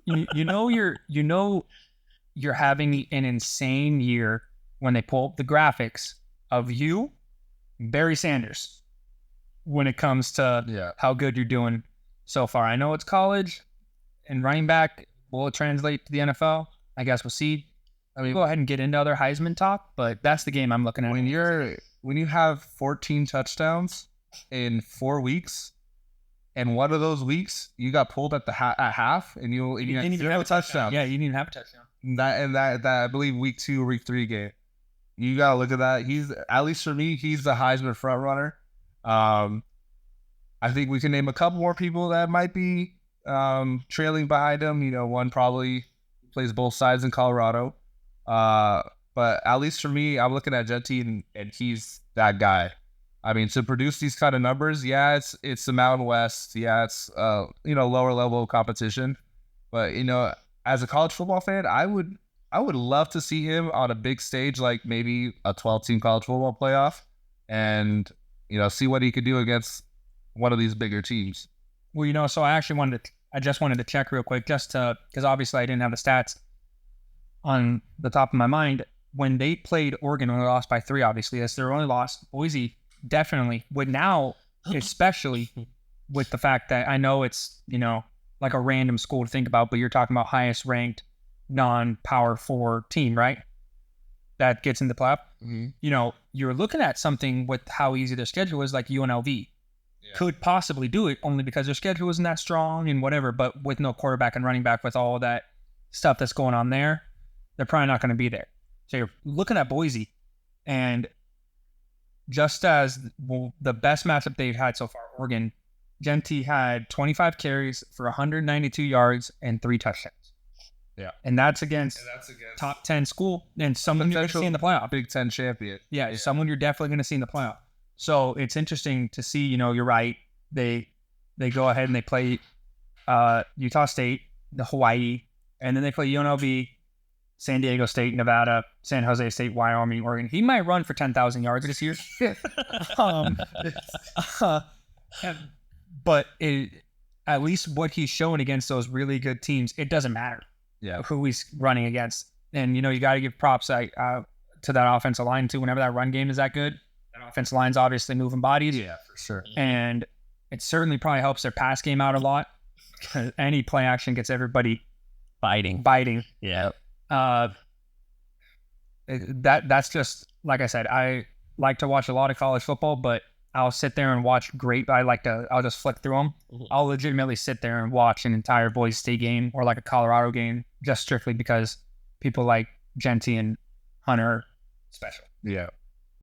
you're having an insane year when they pull up the graphics of you, Barry Sanders, when it comes to how good you're doing so far. I know it's college and running back. Will it translate to the NFL? I guess we'll see. I mean, go ahead and get into other Heisman talk, but that's the game I'm looking at. When you have 14 touchdowns in 4 weeks, and one of those weeks you got pulled at the half, and you didn't even have a touchdown. Yeah, you didn't even have a touchdown. That I believe week 2 or week 3 game. You gotta look at that. He's, at least for me, he's the Heisman front runner. I think we can name a couple more people that might be trailing behind him. One probably plays both sides in Colorado. But at least for me, I'm looking at Jeanty, and he's that guy. I mean, to produce these kind of numbers, it's the Mountain West. It's lower level competition. But as a college football fan, I would love to see him on a big stage, like maybe a 12-team college football playoff, and see what he could do against one of these bigger teams. Well, so I just wanted to check real quick, just because obviously I didn't have the stats on the top of my mind. When they played Oregon, when they lost by 3, obviously that's their only loss. Boise definitely would now, especially with the fact that I know it's like a random school to think about, but you're talking about highest ranked non-Power 4 team, right? That gets in the playoff. Mm-hmm. You're looking at something with how easy their schedule is, like UNLV. Could possibly do it only because their schedule isn't that strong and whatever, but with no quarterback and running back, with all of that stuff that's going on there, they're probably not going to be there. So you're looking at Boise, and just as the best matchup they've had so far, Oregon, Jeanty had 25 carries for 192 yards and 3 touchdowns. Yeah. And that's against top 10 school and someone you're going to see in the playoff. Big 10 champion. Yeah, someone you're definitely going to see in the playoff. So it's interesting to see, you're right. They go ahead and they play Utah State, the Hawaii, and then they play UNLV, San Diego State, Nevada, San Jose State, Wyoming, Oregon. He might run for 10,000 yards this year. But at least what he's showing against those really good teams, it doesn't matter who he's running against. And, you got to give props to that offensive line, too, whenever that run game is that good. That offensive line's obviously moving bodies. Yeah, for sure. And it certainly probably helps their pass game out a lot. Any play action gets everybody biting. Yeah. That's just, like I said, I like to watch a lot of college football, but I'll sit there and watch I'll just flick through them. Mm-hmm. I'll legitimately sit there and watch an entire Boise State game or like a Colorado game, just strictly because people like Jeanty and Hunter are special. Yeah.